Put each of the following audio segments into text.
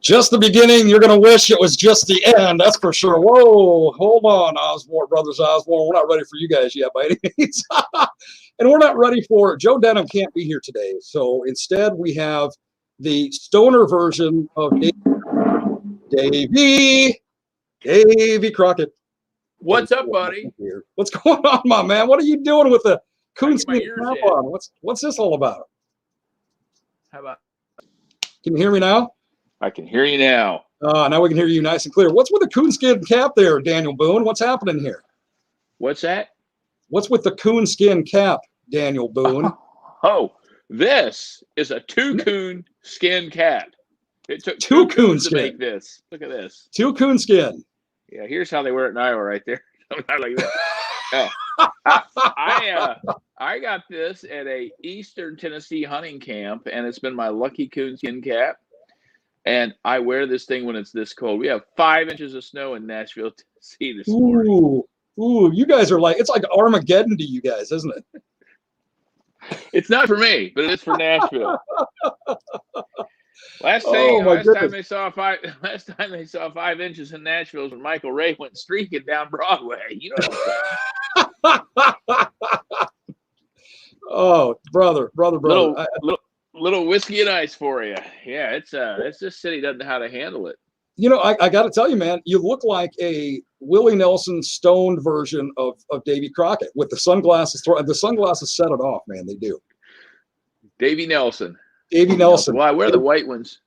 Just the beginning. You're going to wish it was just the end. That's for sure. Whoa, hold on, Osborne, Brothers Osborne. We're not ready for you guys yet by any means. And we're not ready for Joe Denim can't be here today. So instead, we have the stoner version of Davey Crockett. What's up, buddy? What's going on, my man? What are you doing with the coonskin cap on? What's this all about? How about? Can you hear me now? I can hear you now. Now we can hear you nice and clear. What's with the coonskin cap there, Daniel Boone? What's happening here? What's that? What's with the coonskin cap, Daniel Boone? Oh, this is a two-coon skin cap. It took two coons to make this. Look at this. Two coonskin. Yeah, here's how they wear it in Iowa right there. Not like that. I got this at a Eastern Tennessee hunting camp, and it's been my lucky coonskin cap. And I wear this thing when it's this cold. We have 5 inches of snow in Nashville, Tennessee this morning. Ooh, you guys are like, it's like Armageddon to you guys, isn't it? It's not for me, but it is for Nashville. Last time they saw 5 inches in Nashville was when Michael Ray went streaking down Broadway. You know what I'm saying? Oh, brother. Little whiskey and ice for you. Yeah, it's this city doesn't know how to handle it. You know, I got to tell you, man, you look like a Willie Nelson stoned version of Davy Crockett with the sunglasses. The sunglasses set it off, man. They do. Davy Nelson. Well, I wear the white ones.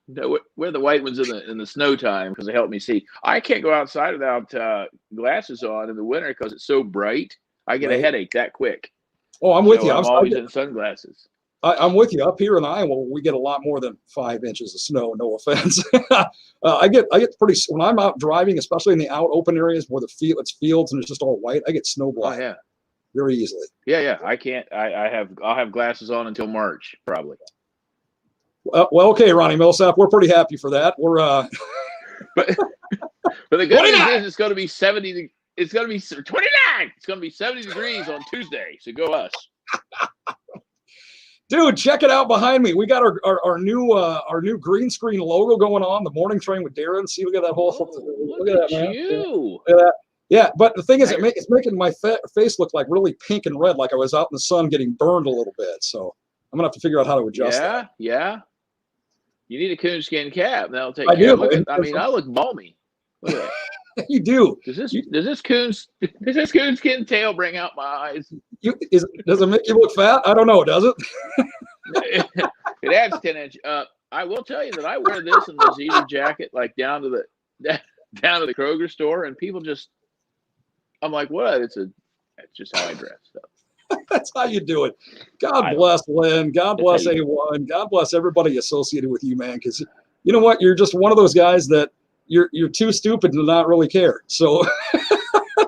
Wear the white ones in the snow time because they help me see. I can't go outside without glasses on in the winter because it's so bright. I get a headache that quick. Oh, I'm with you. I'm always in sunglasses. I'm with you. Up here in Iowa, we get a lot more than 5 inches of snow. No offense. I get pretty when I'm out driving, especially in the out open areas where it's fields and it's just all white. I get snow blind. Oh, yeah, very easily. Yeah. I can't. I'll have glasses on until March probably. Well, okay, Ronnie Millsap, we're pretty happy for that. We're but the good news is it's going to be 70. It's going to be 29. It's going to be 70 degrees on Tuesday. So go us. Dude, check it out behind me. We got our new green screen logo going on. The morning train with Darren. See, look at that whole. Look at that, man. Look at that. Yeah, but the thing is, it's making my face look like really pink and red, like I was out in the sun getting burned a little bit. So I'm gonna have to figure out how to adjust that. Yeah. You need a coonskin cap. That'll take care of it. I look balmy. Look at that. You do. Does this coonskin tail bring out my eyes? Does it make you look fat? I don't know. Does it? It adds 10 inch. I will tell you that I wear this in the zebra jacket, like down to the Kroger store, and people just, I'm like, what? That's just how I dress. So. That's how you do it. God bless Lynn. God bless A1. God bless everybody associated with you, man. Because you know what? You're just one of those guys that. You're too stupid to not really care. So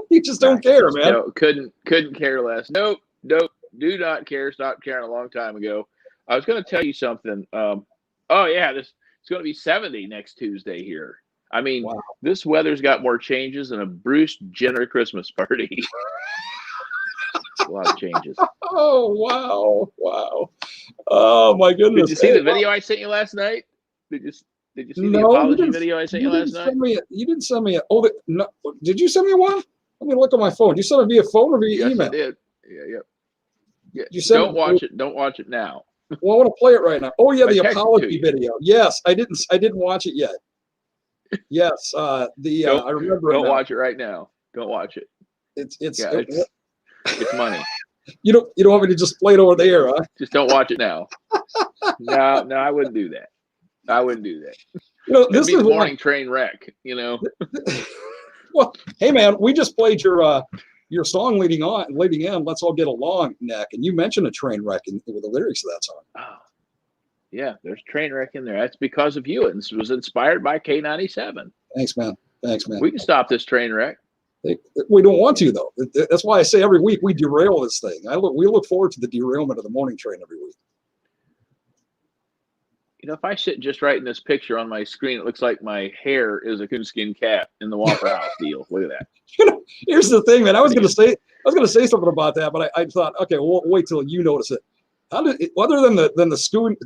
you just don't care, man. No, couldn't care less. Nope. Do not care. Stopped caring a long time ago. I was going to tell you something. It's going to be 70 next Tuesday here. I mean, wow. This weather's got more changes than a Bruce Jenner Christmas party. A lot of changes. Oh, wow. Oh, my goodness. Did you see the video I sent you last night? Did you see the apology video I sent you last night? You didn't send me no. Did you send me one? Let me look on my phone. Did you send it via phone or via email? I did. Yeah. Don't watch it. Don't watch it now. Well, I want to play it right now. Oh yeah, the apology video. Yes, I didn't watch it yet. Yes, I remember. Don't watch it right now. Don't watch it. It's money. You don't want me to just play it over there, huh? Just don't watch it now. No, I wouldn't do that. You know, this is a morning train wreck, you know. Well, hey man, we just played your song leading in, Let's All Get Along, Nick, and you mentioned a train wreck with the lyrics of that song. Oh, yeah, there's a train wreck in there. That's because of you. It was inspired by K97. Thanks, man. We can stop this train wreck. We don't want to, though. That's why I say every week we derail this thing. We look forward to the derailment of the morning train every week. You know, if I sit just right in this picture on my screen, it looks like my hair is a coonskin cap in the Waffle House deal. Look at that. You know, here's the thing, man. I was gonna say something about that, but I thought, okay, we'll wait till you notice it. Other than the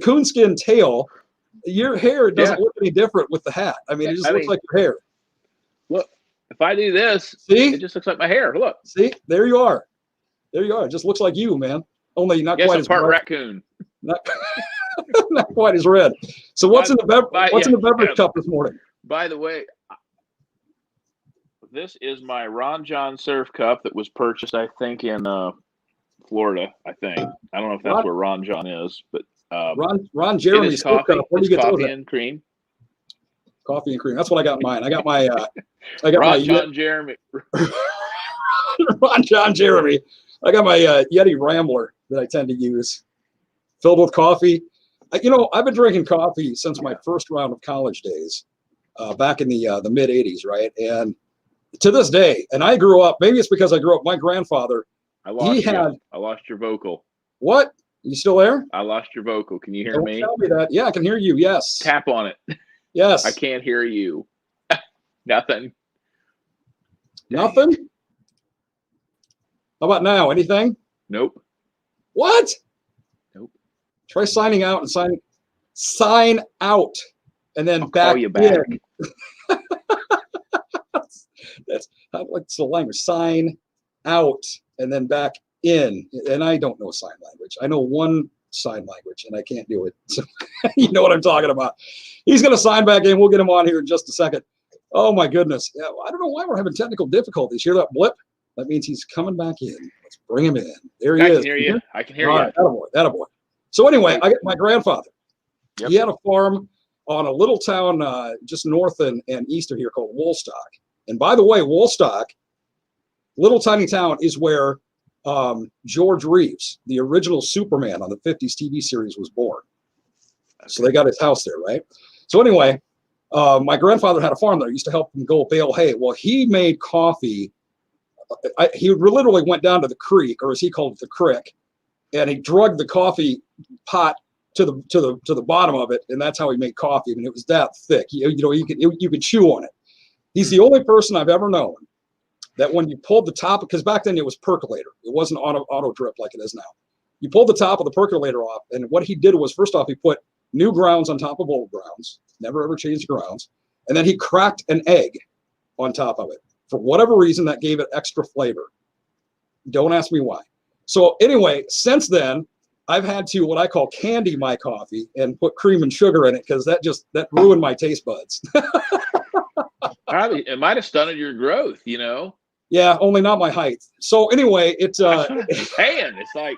coonskin tail, your hair doesn't look any different with the hat. I mean, it just looks like your hair. Look, if I do this, see, it just looks like my hair. Look, see, there you are. There you are. It just looks like you, man. Only not quite as part raccoon. Not, not quite as red. So what's in the beverage cup this morning? By the way, this is my Ron John Surf Cup that was purchased, I think, in Florida. I think. I don't know if that's where Ron John is, but Ron Jeremy's coffee. Where do you get coffee and cream. Coffee and cream. That's what I got in mine. I got my Ron John Jeremy. Ron John Jeremy. I got my Yeti Rambler that I tend to use, filled with coffee. I've been drinking coffee since my first round of college days, back in the mid '80s, right? And to this day, and I grew up. Maybe it's because I grew up. My grandfather. I lost your vocal. What? You still there? I lost your vocal. Can you hear me? Tell me that. Yeah, I can hear you. Yes. Tap on it. Yes. I can't hear you. Nothing. Nothing? How about now? Anything? Nope. What? Nope. Try signing out and sign out and then I'll back call you back. in. That's the language. Sign out and then back in. And I don't know sign language. I know one sign language and I can't do it. So you know what I'm talking about. He's going to sign back in. We'll get him on here in just a second. Oh my goodness. Yeah, I don't know why we're having technical difficulties. Hear that blip? That means he's coming back in. Let's bring him in. There he is. I can hear you. I can hear you. Right, attaboy. So anyway, I got my grandfather. Yep. He had a farm on a little town just north and east of here called Woolstock. And by the way, Woolstock, little tiny town, is where George Reeves, the original Superman on the 50s TV series, was born. So they got his house there, right? So anyway, my grandfather had a farm there. I used to help him go bale hay. Well, he made coffee. He literally went down to the creek, or as he called it, the crick, and he drugged the coffee pot to the bottom of it, and that's how he made coffee. I mean, it was that thick. You could chew on it. He's the only person I've ever known that when you pulled the top, because back then it was percolator, it wasn't auto drip like it is now. You pulled the top of the percolator off, and what he did was, first off, he put new grounds on top of old grounds, never ever changed grounds, and then he cracked an egg on top of it. For whatever reason, that gave it extra flavor. Don't ask me why. So anyway, since then, I've had to what I call candy my coffee and put cream and sugar in it, because that ruined my taste buds. Probably it might have stunted your growth, Yeah, only not my height. So anyway, it's it's like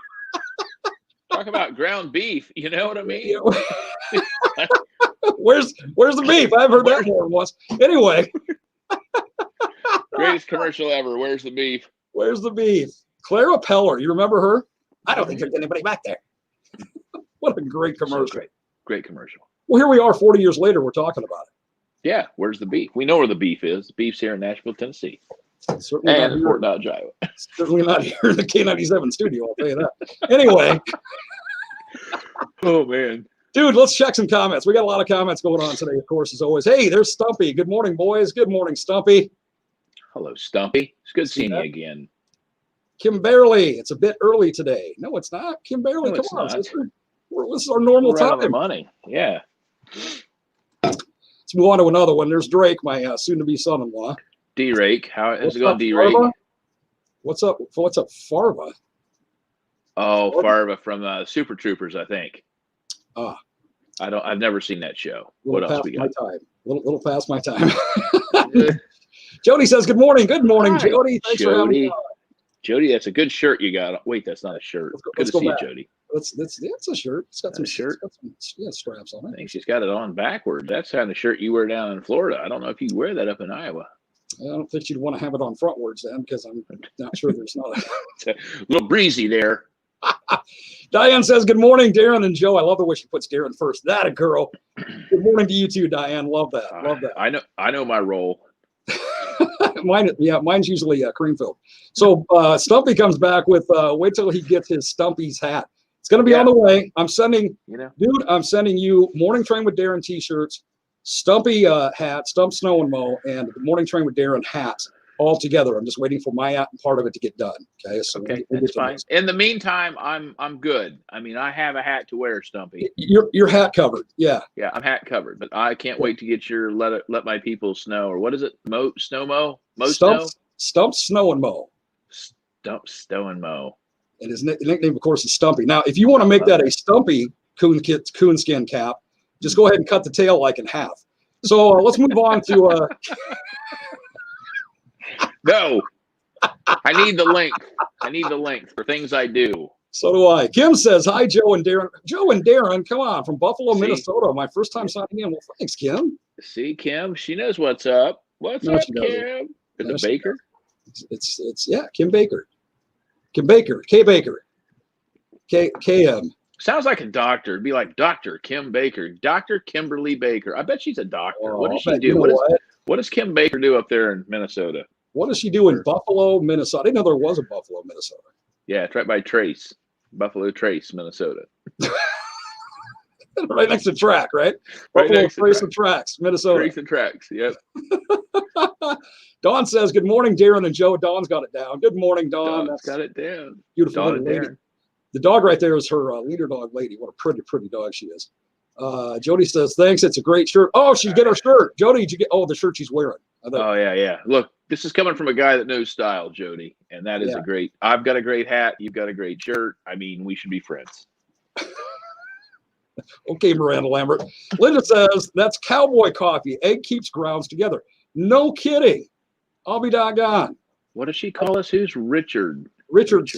talk about ground beef. You know what I mean? Where's the beef? I've heard that more than once. Anyway. Greatest commercial ever. Where's the beef? Where's the beef? Clara Peller. You remember her? I don't think there's anybody back there. What a great commercial. So great commercial. Well, here we are 40 years later. We're talking about it. Yeah. Where's the beef? We know where the beef is. The beef's here in Nashville, Tennessee. Certainly and in Fort Dodge, Iowa. Certainly not here in the K97 studio. I'll tell you that. Anyway. Oh, man. Dude, let's check some comments. We got a lot of comments going on today, of course, as always. Hey, there's Stumpy. Good morning, boys. Good morning, Stumpy. Hello, Stumpy. It's good seeing you again. Kimberly, it's a bit early today. No, it's not. Kimberly, come on. This is our normal time. Right on the money. Yeah. Let's move on to another one. There's Drake, my soon-to-be son-in-law. D-Rake. How is it going, D-Rake? What's up, Farva? Oh, Farva from Super Troopers, I think. I've never seen that show. What else we got? A little past my time. Jody says, good morning. Good morning, Hi, Jody. Thanks for having me on. Jody, that's a good shirt you got. Wait, that's not a shirt. Good to see you, Jody. It's a shirt. It's got some shirt. It's got some straps on it. I think she's got it on backwards. That's the kind of shirt you wear down in Florida. I don't know if you wear that up in Iowa. I don't think she'd want to have it on frontwards then, because I'm not sure there's not it's a little breezy there. Diane says, good morning, Darren and Joe. I love the way she puts Darren first. That a girl. Good morning to you too, Diane. Love that. Love that. I know my role. Mine's usually cream filled. So Stumpy comes back with wait till he gets his Stumpy's hat. It's going to be on the way. I'm sending you Morning Train with Darren t-shirts, Stumpy hat, Stump Snow and Mow, and the Morning Train with Darren hat all together. I'm just waiting for my part of it to get done. Okay, so okay, that's fine. In the meantime, I'm good. I mean, I have a hat to wear, Stumpy. Your hat covered, yeah. Yeah, I'm hat covered, but I can't wait to get your let my people snow, or what is it? Snow. Stump, Snow, and Mo. Stump, Stow, and Mo. And his nickname, of course, is Stumpy. Now, if you want to make that a Stumpy coonskin cap, just go ahead and cut the tail like in half. So let's move on to. No, I need the length. I need the length for things I do. So do I. Kim says, hi, Joe and Darren. Joe and Darren, come on, from Buffalo, Minnesota. My first time signing in. Well, thanks, Kim. See, Kim, she knows what's up. What's up, Kim? Is it Baker? It's yeah, Kim Baker. Kim Baker. K Baker. KM. Sounds like a doctor. It'd be like Dr. Kim Baker. Dr. Kimberly Baker. I bet she's a doctor. What does she do? What does Kim Baker do up there in Minnesota? What does she do in Buffalo, Minnesota? I didn't know there was a Buffalo, Minnesota. Yeah, it's right by Trace. Buffalo Trace, Minnesota. Right next to track, right? Right Buffalo next to Trace and Tracks, Minnesota. Trace and Tracks, yep. Dawn says, good morning, Darren and Joe. Dawn's got it down. Good morning, Dawn. Dawn's got it down. Beautiful Dawn and lady. Darren. The dog right there is her leader dog lady. What a pretty, pretty dog she is. Jody says, thanks. It's a great shirt. Oh, she get her shirt. Jody, did you get the shirt she's wearing? Oh, yeah. Look, this is coming from a guy that knows style, Jody. And that is I've got a great hat. You've got a great shirt. I mean, we should be friends. Okay, Miranda Lambert. Linda says, that's cowboy coffee. Egg keeps grounds together. No kidding. I'll be doggone. What does she call us? Who's Richard? Richard's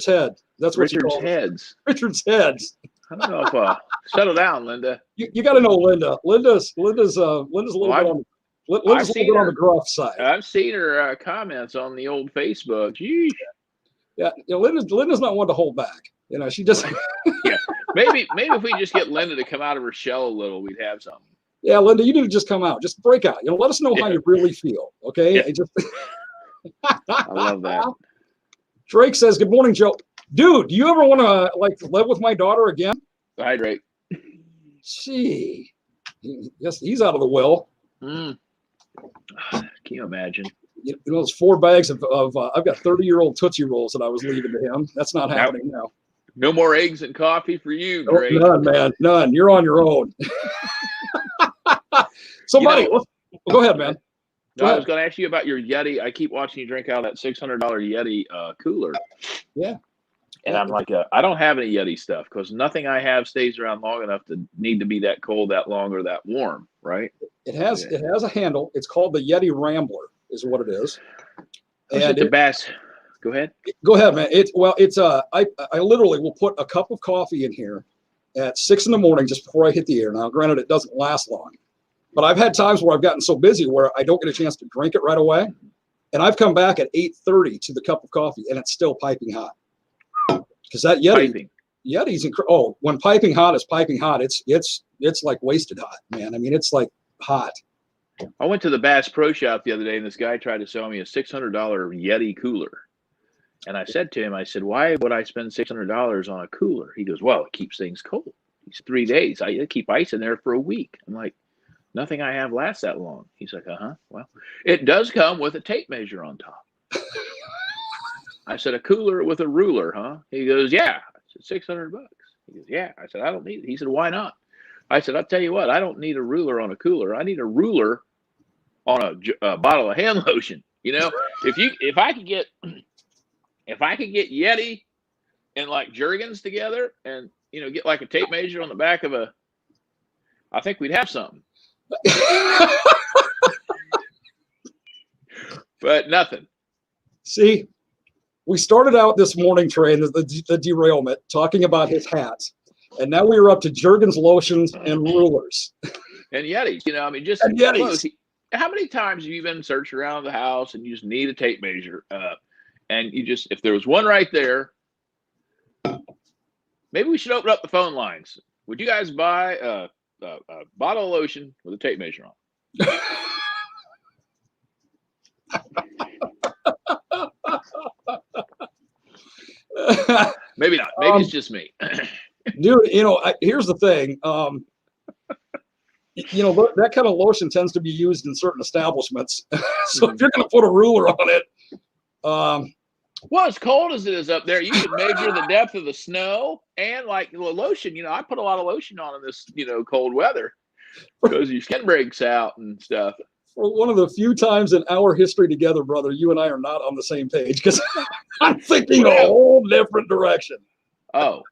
head. That's what Richard's heads. Richard's heads. I don't know if settle down, Linda. You got to know Linda. Linda's a little bit on the gruff side. I've seen her comments on the old Facebook. Geez. Yeah, Linda's not one to hold back. You know, she just. Yeah, maybe if we just get Linda to come out of her shell a little, we'd have something. Yeah, Linda, you need to just come out. Just break out. Let us know how you really feel. Okay. Yeah. I love that. Drake says, good morning, Joe. Dude, do you ever want to live with my daughter again? Hi, Drake. Gee. Yes, he's out of the will. Can you imagine? Those 4 bags of I've got 30-year-old Tootsie Rolls that I was leaving to him. That's not happening now. No more eggs and coffee for you, Drake. None, man. None. You're on your own. Somebody, go ahead, man. No, I was going to ask you about your Yeti. I keep watching you drink out of that $600 Yeti cooler. Yeah. And I'm like, I don't have any Yeti stuff because nothing I have stays around long enough to need to be that cold, that long, or that warm, right? It has a handle. It's called the Yeti Rambler, is what it is. And the bass. Go ahead. Go ahead, man. I literally will put a cup of coffee in here at 6 a.m. just before I hit the air. Now, granted, it doesn't last long, but I've had times where I've gotten so busy where I don't get a chance to drink it right away, and I've come back at 8:30 to the cup of coffee, and it's still piping hot. Because that Yeti's incredible. When piping hot is piping hot, it's like wasted hot, man. I mean, it's like hot. I went to the Bass Pro Shop the other day, and this guy tried to sell me a $600 Yeti cooler. And I said to him, I said, why would I spend $600 on a cooler? He goes, well, it keeps things cold. It's 3 days. I keep ice in there for a week. I'm like, nothing I have lasts that long. He's like, well, it does come with a tape measure on top. I said, a cooler with a ruler, huh? He goes, yeah. I said, $600. He goes, yeah. I said, I don't need it. He said, why not? I said, I'll tell you what, I don't need a ruler on a cooler. I need a ruler on a bottle of hand lotion. If I could get Yeti and like Jergens together and, get like a tape measure on the back of I think we'd have something. But nothing. See, we started out this morning, Trey, the derailment, talking about his hats. And now we are up to Jergens lotions and rulers. And Yetis, just and Yetis. Close. How many times have you been searching around the house and you just need a tape measure? And if there was one right there, maybe we should open up the phone lines. Would you guys buy a bottle of lotion with a tape measure on? Maybe not. Maybe it's just me. Dude, here's the thing. you know, that kind of lotion tends to be used in certain establishments. So if you're going to put a ruler on it, well, as cold as it is up there, you can measure the depth of the snow and like the lotion. You know, I put a lot of lotion on in this, cold weather because your skin breaks out and stuff. For one of the few times in our history together, brother, you and I are not on the same page because I'm thinking a whole different direction. Oh,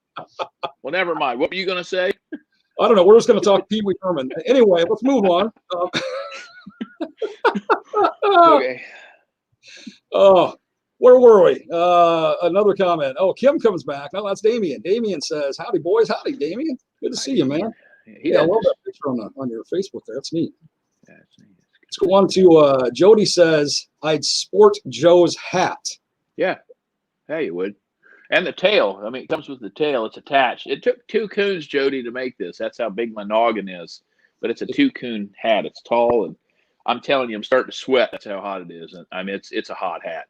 well, never mind. What were you going to say? I don't know. We're just going to talk Pee Wee Herman. Anyway, let's move on. Okay. Oh, where were we? Another comment. Oh, Kim comes back. No, that's Damien. Damien says, "Howdy, boys. Howdy, Damien. Good to see you, man." Yeah, I love that picture on your Facebook there. That's neat. Yeah, it's neat. Let's go on to Jody says, "I'd sport Joe's hat." Yeah. Hey, you would. And the tail. I mean, it comes with the tail. It's attached. It took 2 coons, Jody, to make this. That's how big my noggin is. But it's a 2-coon hat. It's tall, and I'm telling you, I'm starting to sweat. That's how hot it is. And I mean, it's a hot hat.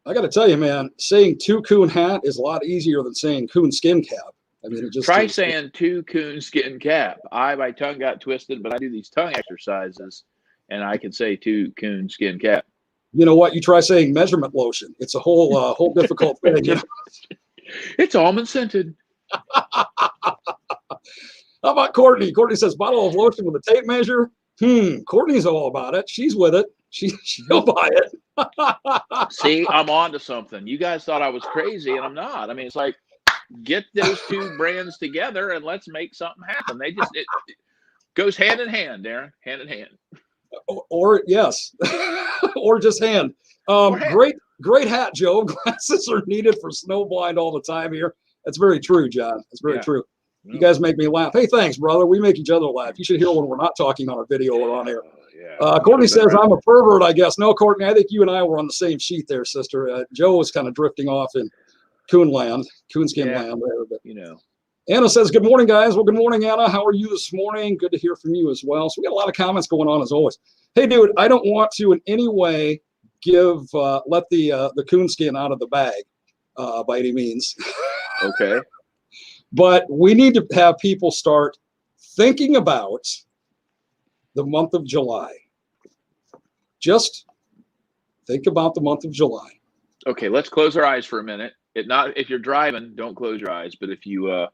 I got to tell you, man, saying 2-coon hat is a lot easier than saying coon skin cap. I mean, it just try saying 2-coon skin cap. My tongue got twisted, but I do these tongue exercises, and I can say 2-coon skin cap. You know what? You try saying measurement lotion. It's a whole difficult thing. You know? It's almond scented. How about Courtney? Courtney says, "Bottle of lotion with a tape measure." Courtney's all about it. She's with it. She'll buy it. See, I'm on to something. You guys thought I was crazy, and I'm not. I mean, it's like, get those 2 brands together and let's make something happen. It goes hand in hand, Darren. Hand in hand. Or yes, or just hand. Great hat, Joe. Glasses are needed for snowblind all the time here. That's very true, John. That's very true. You guys make me laugh. Hey, thanks, brother. We make each other laugh. You should hear when we're not talking on our video or on air. Courtney says, "I'm a pervert, I guess." No, Courtney, I think you and I were on the same sheet there, sister. Joe was kind of drifting off in coonskin land there. But, Anna says, "Good morning, guys." Well, good morning, Anna. How are you this morning? Good to hear from you as well. So we got a lot of comments going on as always. Hey, dude, I don't want to in any way let the coonskin out of the bag by any means. Okay. But we need to have people start thinking about the month of July. Just think about the month of July. Okay, let's close our eyes for a minute. If you're driving, don't close your eyes. But if you're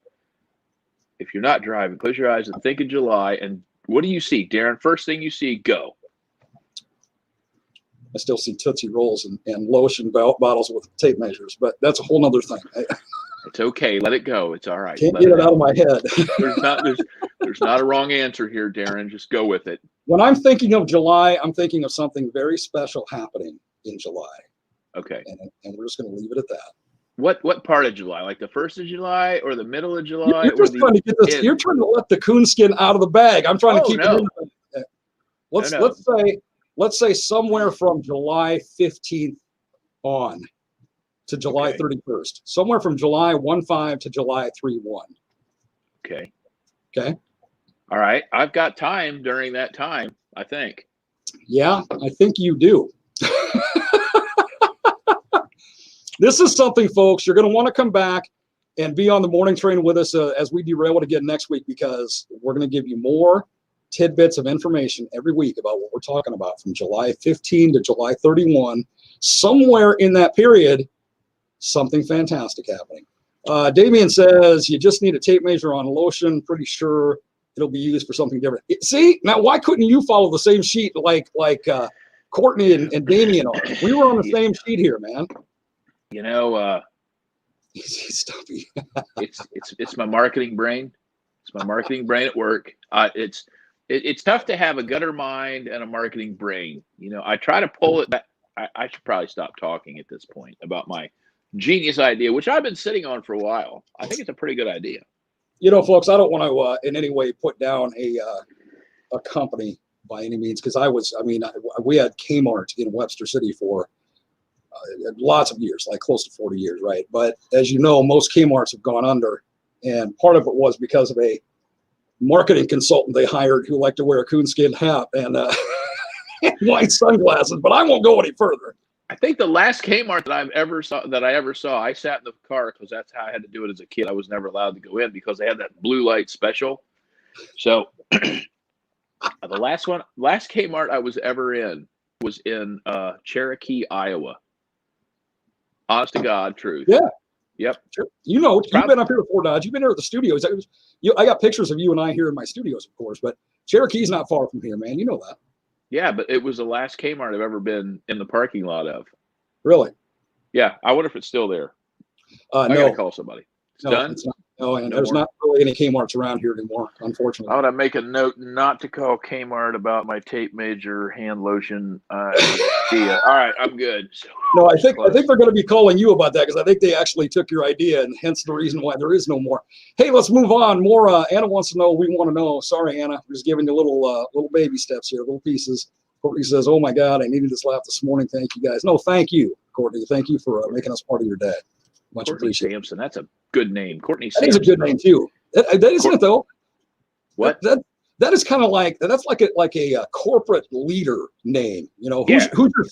not driving, close your eyes and think of July. And what do you see, Darren? First thing you see, go. I still see Tootsie Rolls and lotion bottles with tape measures, but that's a whole nother thing. It's okay. Let it go. It's all right. Can't get it out of my head. There's not a wrong answer here, Darren. Just go with it. When I'm thinking of July, I'm thinking of something very special happening in July. Okay. And we're just going to leave it at that. What part of July? Like the 1st of July or the middle of July? You're just trying to get this. You're trying to let the coonskin out of the bag. I'm trying to keep it in. Let's say somewhere from July 15th on to July 31st. Somewhere from July 1-5 to July 3-1. Okay. Okay. All right. I've got time during that time, I think. Yeah, I think you do. This is something, folks, you're going to want to come back and be on the morning train with us as we derail it again next week, because we're going to give you more tidbits of information every week about what we're talking about from July 15 to July 31. Somewhere in that period, something fantastic happening. Damien says you just need a tape measure on lotion. Pretty sure it'll be used for something different. See, now why couldn't you follow the same sheet like Courtney and Damien are? We were on the same sheet here, man. It's my marketing brain. It's my marketing brain at work. It's tough to have a gutter mind and a marketing brain. I try to pull it back. I should probably stop talking at this point about my genius idea, which I've been sitting on for a while. I think it's a pretty good idea. Folks, I don't want to in any way put down a company by any means, because we had Kmart in Webster City for lots of years, like close to 40 years, right? But as you know, most Kmarts have gone under, and part of it was because of a marketing consultant they hired who liked to wear a coonskin hat and white sunglasses. But I won't go any further. I think the last Kmart that I ever saw, I sat in the car because that's how I had to do it as a kid. I was never allowed to go in because they had that blue light special. So The last Kmart I was ever in was in Cherokee, Iowa. Honest to God, truth. Yeah. Yep. Sure. You know, you've been up here before, Dodge. You've been here at the studios. I got pictures of you and I here in my studios, of course, but Cherokee's not far from here, man. You know that. Yeah, but it was the last Kmart I've ever been in the parking lot of. Really? Yeah. I wonder if it's still there. I No. gotta call somebody. It's done? It's not. No, and there's not really any Kmart's around here anymore, unfortunately. I want to make a note not to call Kmart about my tape measure hand lotion idea. All right, I'm good. No, I think they're going to be calling you about that because I think they actually took your idea, and hence the reason why there is no more. Hey, let's move on. More. Anna wants to know. We want to know. Sorry, Anna. We're just giving you little baby steps here, little pieces. Courtney says, "Oh my God, I needed this laugh this morning. Thank you guys." No, thank you, Courtney. Thank you for making us part of your day. Much Courtney appreciated. Sampson. That's a good name. Courtney That Sampson. is a good name too. That isn't it though? What? That is kind of like a corporate leader name. You know, who's your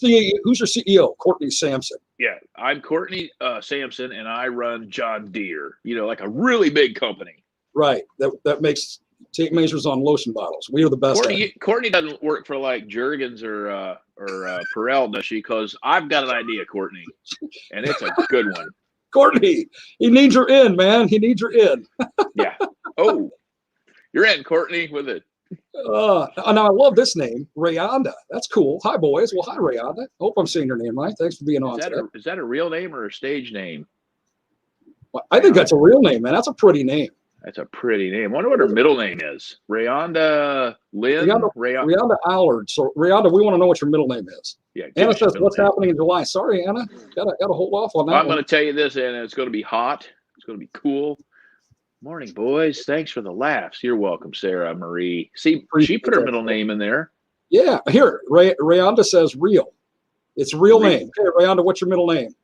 CEO? Courtney Sampson. Yeah, I'm Courtney Sampson, and I run John Deere. You know, like a really big company. Right. That makes tape measures on lotion bottles. We are the best. Courtney doesn't work for like Jergens or Perel, does she? Because I've got an idea, Courtney, and it's a good one. Courtney, he needs your in, man. He needs your in. Yeah. Oh, you're in, Courtney, with it. Now I love this name, Rayonda. That's cool. Hi, boys. Well, hi, Rayonda. Hope I'm saying your name right. Thanks for being on. Is that a real name or a stage name? Well, I think that's a real name, man. That's a pretty name. That's a pretty name. I wonder what her middle name is. Rayonda Lynn? Rayonda Allard. So, Rayonda, we want to know what your middle name is. Yeah. Anna says, what's happening in July? Sorry, Anna. Gotta hold off on that. I'm going to tell you this, Anna. It's going to be hot. It's going to be cool. Morning, boys. Thanks for the laughs. You're welcome, Sarah Marie. See, she put her middle name in there. Yeah. Here, Rayonda says real. It's a real name. Okay, Rayonda, what's your middle name?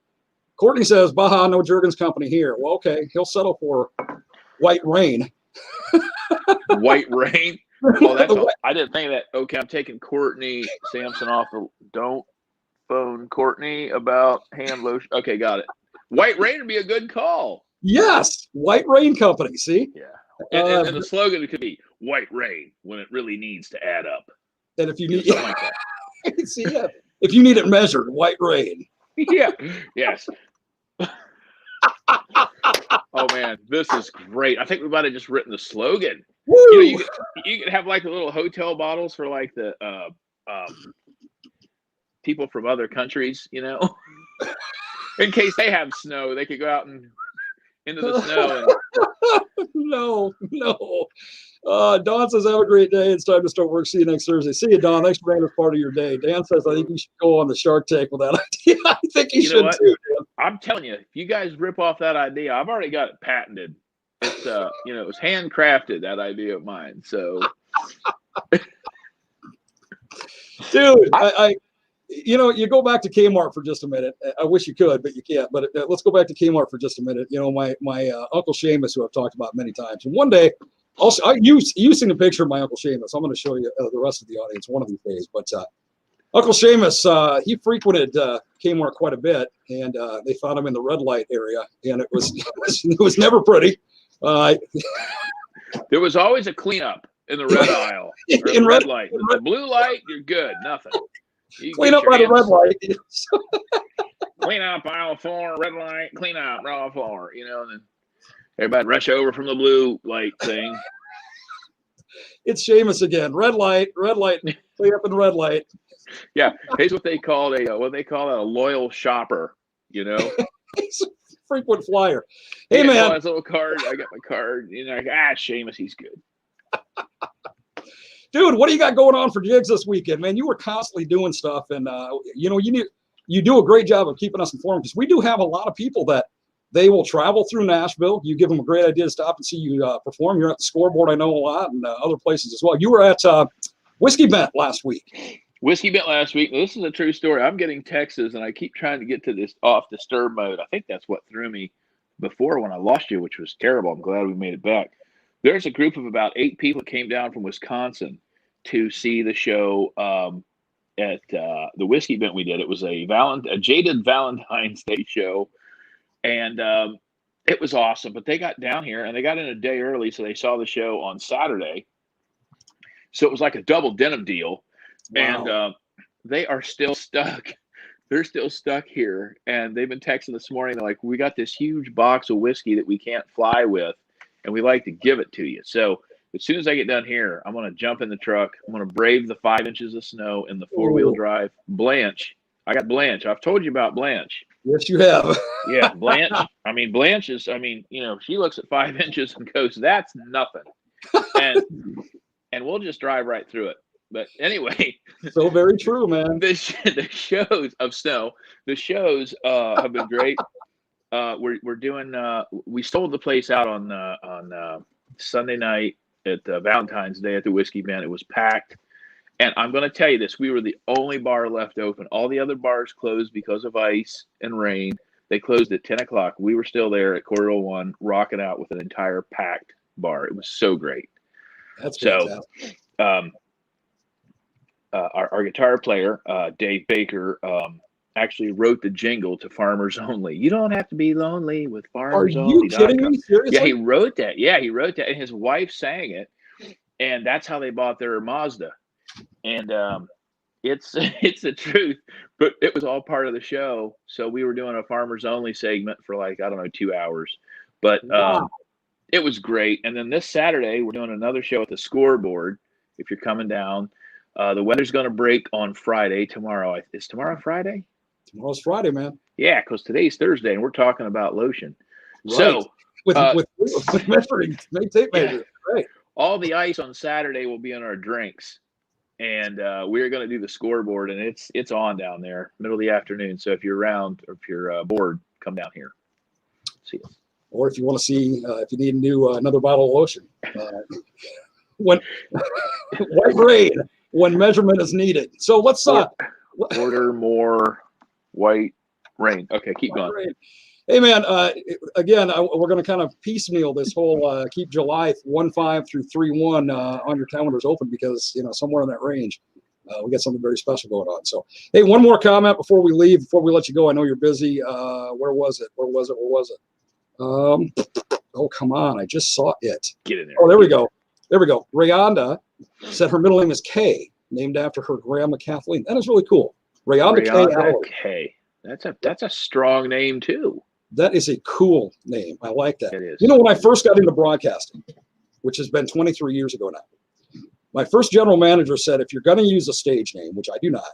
Courtney says, Baja, no Jergens company here. Well, okay. He'll settle for White Rain. White Rain? Well, that's all. I didn't think of that. Okay, I'm taking Courtney Sampson off. Don't phone Courtney about hand lotion. Okay, got it. White Rain would be a good call. Yes, White Rain Company. See? Yeah. And the slogan could be White Rain when it really needs to add up. And if you need something like that. See, yeah. If you need it measured, White Rain. Yeah. Yes. Oh man, this is great. I think we might have just written the slogan. Woo! You know, you could have like the little hotel bottles for like the people from other countries, you know, in case they have snow, they could go out and into the snow. No. Don says, have a great day. It's time to start work. See you next Thursday. See you, Don. Thanks for being a part of your day. Dan says, I think you should go on the Shark Tank with that idea. I think you should too, Dan. I'm telling you, if you guys rip off that idea, I've already got it patented. It's it was handcrafted, that idea of mine. So dude, I you go back to Kmart for just a minute. I wish you could, but you can't. But let's go back to Kmart for just a minute. You know, my Uncle Seamus, who I've talked about many times. And one day, you've seen a picture of my Uncle Seamus. I'm going to show you the rest of the audience one of these days. But Uncle Seamus, he frequented Kmart quite a bit, and they found him in the red light area, and it was never pretty. There was always a cleanup in the red aisle, or in red light. The blue light, you're good. Nothing. Clean up by the red light. Clean up aisle 4, red light. Clean up aisle 4. You know, and then everybody rush over from the blue light thing. It's Seamus again. Red light. Clean up in the red light. Yeah, here's what they call a loyal shopper. You know, he's a frequent flyer. Hey man, his little card. I got my card. You know, Seamus, he's good. Dude, what do you got going on for Jigs this weekend, man? You were constantly doing stuff, and you do a great job of keeping us informed because we do have a lot of people that they will travel through Nashville. You give them a great idea to stop and see you perform. You're at the Scoreboard, I know a lot, and other places as well. You were at Whiskey Bent last week. Whiskey Bent last week. Now, this is a true story. I'm getting texts, and I keep trying to get to this off disturb mode. I think that's what threw me before when I lost you, which was terrible. I'm glad we made it back. There's a group of about 8 people that came down from Wisconsin to see the show at the Whiskey Bent we did. It was a jaded Valentine's Day show, and it was awesome. But they got down here, and they got in a day early, so they saw the show on Saturday. So it was like a double denim deal. Wow. And they are still stuck. They're still stuck here. And they've been texting this morning. They're like, we got this huge box of whiskey that we can't fly with, and we like to give it to you. So as soon as I get done here, I'm going to jump in the truck. I'm going to brave the 5 inches of snow in the 4-wheel drive. Blanche. I got Blanche. I've told you about Blanche. Yes, you have. Yeah, Blanche. I mean, Blanche is, she looks at 5 inches and goes, that's nothing. And we'll just drive right through it. But anyway. So very true, man. The shows of snow, have been great. We're doing, we sold the place out on Sunday night at Valentine's Day at the Whiskey Bend. It was packed. And I'm going to tell you this, we were the only bar left open. All the other bars closed because of ice and rain. They closed at 10 o'clock. We were still there at quarter to 1, rocking out with an entire packed bar. It was so great. That's so. Our guitar player, Dave Baker, actually wrote the jingle to Farmers Only. You don't have to be lonely with Farmers Only. Are you kidding me? Seriously? Yeah, he wrote that. And his wife sang it, and that's how they bought their Mazda. And it's the truth, but it was all part of the show. So we were doing a Farmers Only segment for 2 hours, but wow. It was great. And then this Saturday we're doing another show at the Scoreboard. If you're coming down, the weather's going to break on Friday. Tomorrow is tomorrow Friday. Tomorrow's Friday, man. Yeah, because today's Thursday, and we're talking about lotion. Right. So with measuring tape measure, right? All the ice on Saturday will be in our drinks. And we're going to do the Scoreboard, and it's on down there, middle of the afternoon. So if you're around or if you're bored, come down here. See us. Or if you want to see, if you need another bottle of lotion, when white rain, when measurement is needed. So let's order more white rain. Okay, keep going. Rain. Hey man, again, we're going to kind of piecemeal this whole keep July 1-5 through 3-1 on your calendars open because somewhere in that range we got something very special going on. So hey, one more comment before we leave, before we let you go. I know you're busy. Where was it? Oh come on! I just saw it. Get in there. Oh, there we go. Rayonda said her middle name is Kay, named after her grandma Kathleen. That is really cool. Rayonda Kay. That's a strong name too. That is a cool name. I like that. It is. When I first got into broadcasting, which has been 23 years ago now, my first general manager said, if you're going to use a stage name, which I do not,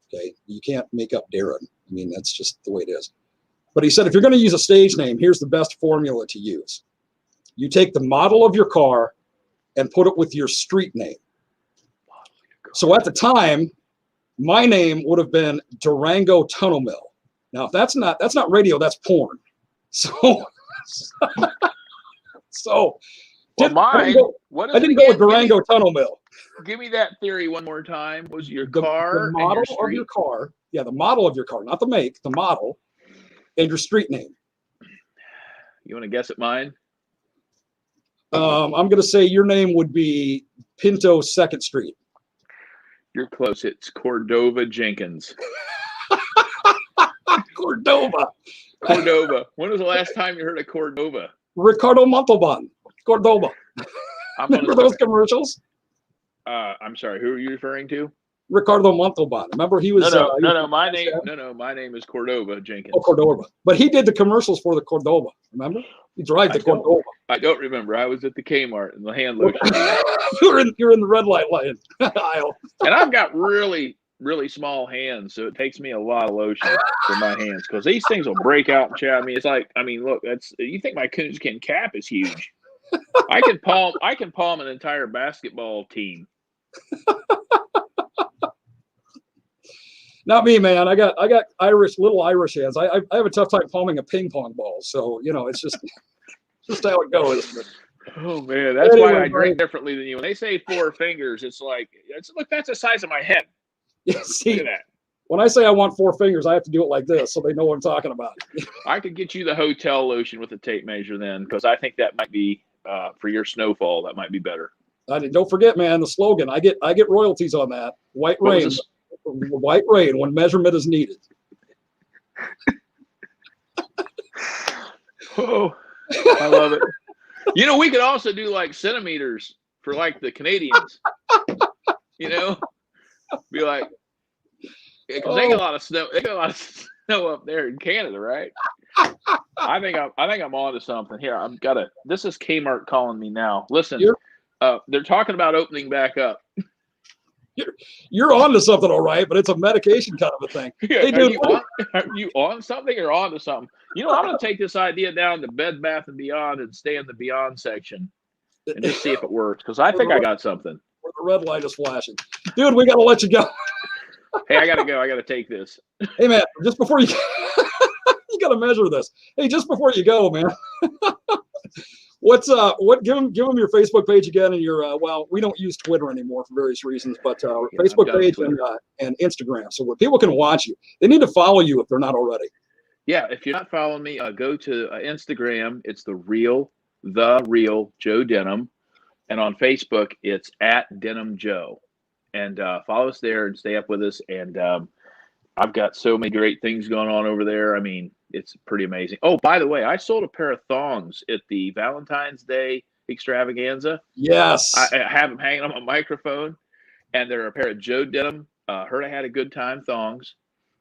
okay, you can't make up Darren. I mean, that's just the way it is. But he said, if you're going to use a stage name, here's the best formula to use. You take the model of your car and put it with your street name. So at the time, my name would have been Durango Tunnel Mill. Now, if that's not radio, that's porn. So, I didn't go with Durango Tunnel Mill. Give me that theory one more time. Was your car the model of your car? Yeah, the model of your car, not the make, the model, and your street name. You want to guess at mine? I'm going to say your name would be Pinto 2nd Street. You're close. It's Cordova Jenkins. Cordova. When was the last time you heard of Cordova? Ricardo Montalban. Cordova. Remember those commercials? I'm sorry. Who are you referring to? Ricardo Montalban. Remember he was. No. My name is Cordova Jenkins. Oh, Cordova. But he did the commercials for the Cordova. Remember? He drive the Cordova. I don't remember. I was at the Kmart in the hand lotion. You're in the red light aisle. And I've got really, really small hands, so it takes me a lot of lotion for my hands because these things will break out and chat. Look, you think my coonskin cap is huge? I can palm an entire basketball team. Not me, man. I got little Irish hands. I have a tough time palming a ping pong ball. So it's just how it goes. Oh man, that's why I drink differently than you. When they say 4 fingers, it's like look, that's the size of my head. Yeah, see, look at that. When I say I want 4 fingers, I have to do it like this so they know what I'm talking about. I could get you the hotel lotion with a tape measure then, because I think that might be for your snowfall. That might be better. Don't forget, man, the slogan. I get royalties on that. White rain when measurement is needed. Oh, I love it. We could also do like centimeters for like the Canadians. You know, be like, because they got a lot of snow. They got a lot of snow up there in Canada, right? I think I'm on to something here. This is Kmart calling me now. Listen, they're talking about opening back up. You're on to something, all right, but it's a medication kind of a thing. Yeah, Hey, dude, are you on something or on to something? You know, I'm going to take this idea down to Bed Bath & Beyond and stay in the Beyond section and just see if it works, because I think I got something. Where the red light is flashing. Dude, we got to let you go. Hey, I got to go. I got to take this. Hey, man, just before you you got to measure this. Hey, just before you go, man. Give them your Facebook page again and your well, we don't use Twitter anymore for various reasons, but Facebook page and Instagram, so where people can watch you. They need to follow you if they're not already. Yeah, if you're not following me, go to Instagram. It's the real Joe Denim, and on Facebook it's @DenimJoe, and follow us there and stay up with us. And I've got so many great things going on over there. I mean, it's pretty amazing. Oh, by the way, I sold a pair of thongs at the Valentine's Day extravaganza. Yes. I have them hanging on my microphone, and they're a pair of Joe Denim. Heard I had a good time thongs.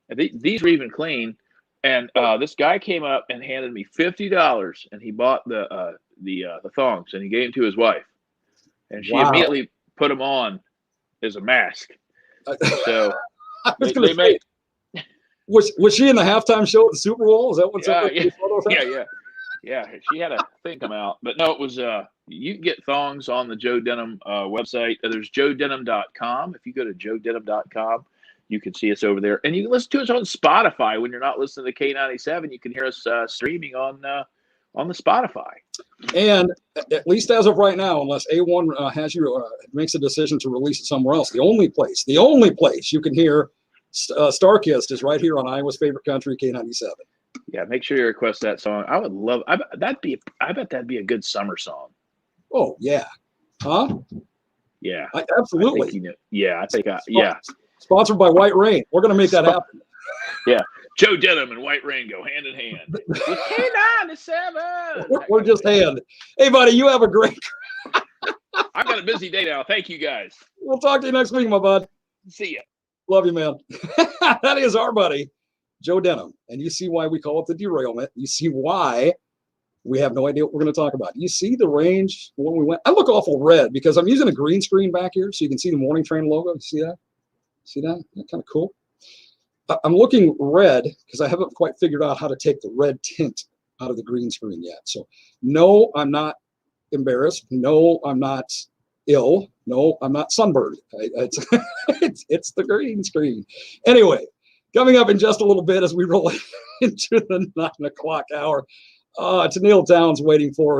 And these were even clean. And this guy came up and handed me $50, and he bought the thongs, and he gave them to his wife. And she immediately put them on as a mask. So they made. Was she in the halftime show at the Super Bowl? Is that what's up? Yeah. She had a thing come out, but no, it was. You can get thongs on the Joe Denim website. There's joedenim.com. If you go to joedenim.com, you can see us over there, and you can listen to us on Spotify when you're not listening to K97. You can hear us streaming on the Spotify. And at least as of right now, unless A1 makes a decision to release it somewhere else, the only place you can hear Starkist is right here on Iowa's favorite country, K97. Yeah, make sure you request that song. I would love. I bet that'd be a good summer song. Oh yeah, huh? Yeah, absolutely. I think. Sponsored by White Rain. We're gonna make that happen. Yeah, Joe Denim and White Rain go hand in hand. With K97. We're just hand. Hey, buddy, you have a great. I've got a busy day now. Thank you, guys. We'll talk to you next week, my bud. See ya. Love you, man. That is our buddy, Joe Denim. And you see why we call it the derailment. You see why we have no idea what we're going to talk about. You see the range when we went. I look awful red because I'm using a green screen back here so you can see the Morning Train logo. You see that? See that? That's kind of cool. I'm looking red because I haven't quite figured out how to take the red tint out of the green screen yet. So, no, I'm not embarrassed. No, I'm not ill. No, I'm not sunburned. It's the green screen. Anyway, coming up in just a little bit as we roll into the 9 o'clock hour, Tennille Towns waiting for us.